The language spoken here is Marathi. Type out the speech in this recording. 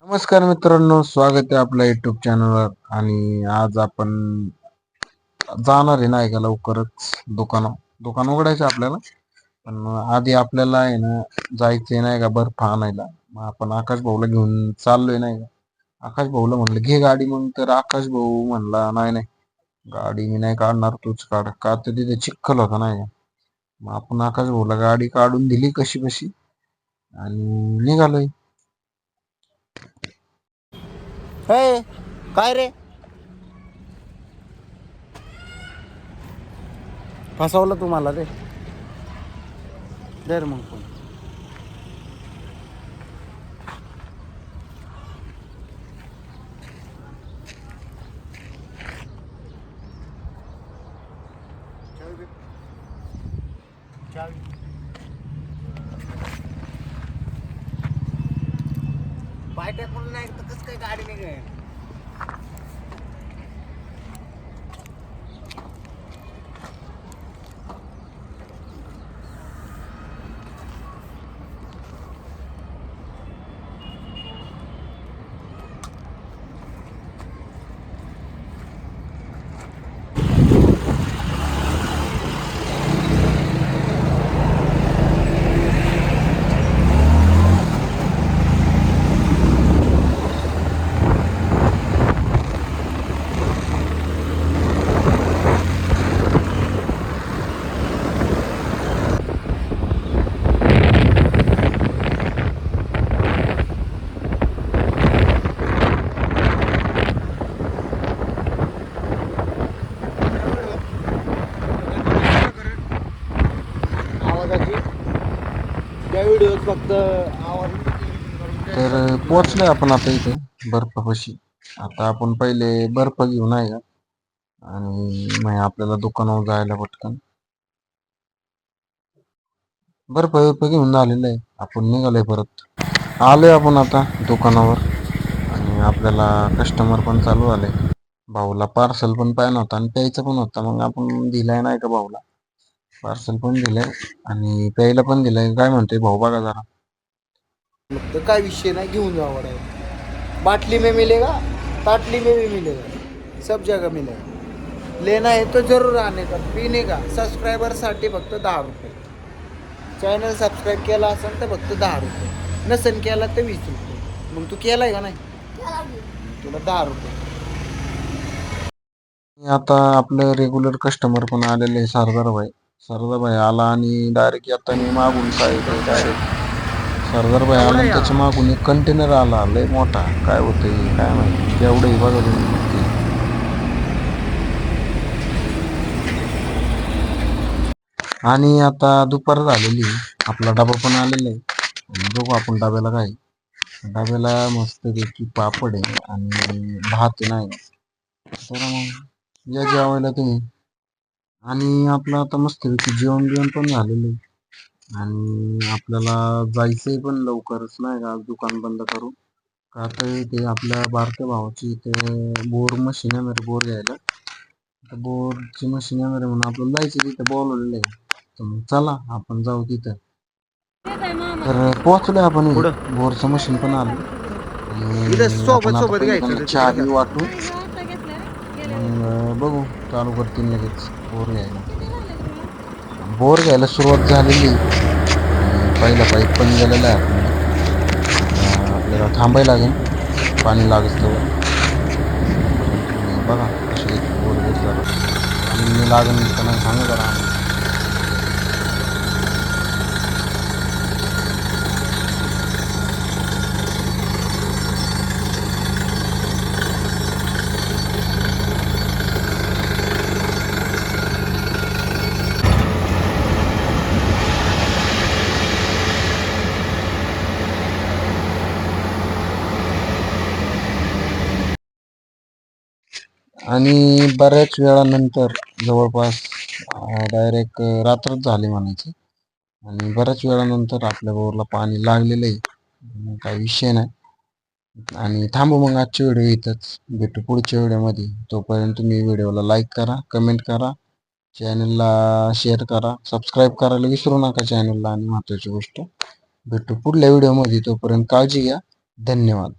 नमस्कार मित्रांनो, स्वागत आहे आपल्या युट्यूब चॅनलवर. आणि आज आपण जाणार आहे नाही का लवकरच दुकान उघडायचं आपल्याला. पण आधी आपल्याला आहे ना जायचंय नाही का बर्फ आणायला. मग आपण आकाश भाऊला घेऊन चाललोय नाही का. आकाश भाऊला म्हणलं घे गाडी, मग तर आकाश भाऊ म्हणला नाही नाही गाडी मी नाही काढणार, तूच काढ. का तर तिथे चिखल होता नाही का. मग आपण आकाश भाऊला गाडी काढून दिली कशी बशी आणि निघालोय. हे काय रे, फसवलं तुम्हाला रे. दे रे मग फोन. बायट्या म्हणून नाही तर कसं काय गाडी निघेल. त्या व्हिडिओत फक्त आवाज. तर पोहोचलोय आपण आता इथे बर्फापाशी. आता आपण पहिले बर्फ घेऊन आहे का आणि मग आपल्याला दुकानावर जायला पटकन. बर्फ घेऊन झालेलं आहे, आपण निघालोय परत. आलोय आपण आता दुकानावर आणि आपल्याला कस्टमर पण चालू आले. भाऊला पार्सल पण पाहिजे नव्हता आणि प्यायचं पण होता, मग आपण दिलाय नाही का भाऊला. पार्सल पण दिलंय आणि प्यायला पण दिलंय. काय म्हणतोय भाऊ बघा जरा. तो काय विषय नहीं, घेऊन जाओ डायरेक्ट. बाटली में मिलेगा, ताटली में भी मिलेगा, सब जगह मिलेगा. लेना है तो जरूर आने का. पीने का सबस्क्रायबर साठी फक्त 10 रुपये. चॅनल सबस्क्राईब केला असेल तर फक्त 10 रुपये, नसेल केला तर 20 रुपये. मग तू केलाय का नाही, तुला 10 रुपये. आता आपलं रेग्युलर कस्टमर पण आलेले आहे, सरदार भाई आला आणि डायरेक्ट येताना मागून काय डायरेक्ट सरदार भाई आला आणि त्याच्या मागून एक कंटेनर आला लय मोठा. काय होतंय काय माहिती, एवढंही बघा तुम्ही. आणि आता दुपार झालेली, आपला डबा पण आलेला आहे. बघू आपण डब्याला काय. डब्याला मस्तपैकी पापड आहे आणि भात नाही. तर मग या जेवायला तुम्ही. आणि आपलं आता मस्तपैकी जेवण पण झालेलं आहे आणि आपल्याला जायचंय पण लवकरच नाही का. आज दुकान बंद करू का तर ते आपल्या बारक्या भावाची इथे बोर मशीन आहे मेरे, बोर घ्यायला. तर बोरची मशीन आहे मेरे म्हणून आपल्याला जायचं तिथे बोलवलेलं आहे. तर मग चला आपण जाऊ तिथं. तर पोहोचलोय आपण. बोरचं मशीन पण आलं आणि आपण आता पहिले त्यांना चहा बी वाटू. मग बघू चालू करतील लगेच बोर घ्यायला सुरुवात झालेली. पहिला पाईप पण गेलेला आहे आपल्याला. आपल्याला थांबायला लागेल पाणी लागत तर. बघा कसे बोर घेत जरा आणि लागेल तर नाही सांगा जरा. आणि बऱ्याच वेळानंतर जवळपास डायरेक्ट रात्रच झाली म्हणायची. आणि बऱ्याच वेळानंतर आपल्या बोरला पाणी लागलेलं आहे, काही विषय नाही. आणि थांबू मग आजच्या व्हिडिओ इथंच. भेटू पुढच्या व्हिडिओमध्ये. तोपर्यंत तुम्ही व्हिडिओला लाईक करा, कमेंट करा, चॅनलला शेअर करा, सबस्क्राईब करायला विसरू नका चॅनलला. आणि महत्त्वाची गोष्ट, भेटू पुढल्या व्हिडिओमध्ये. तोपर्यंत काळजी घ्या. धन्यवाद.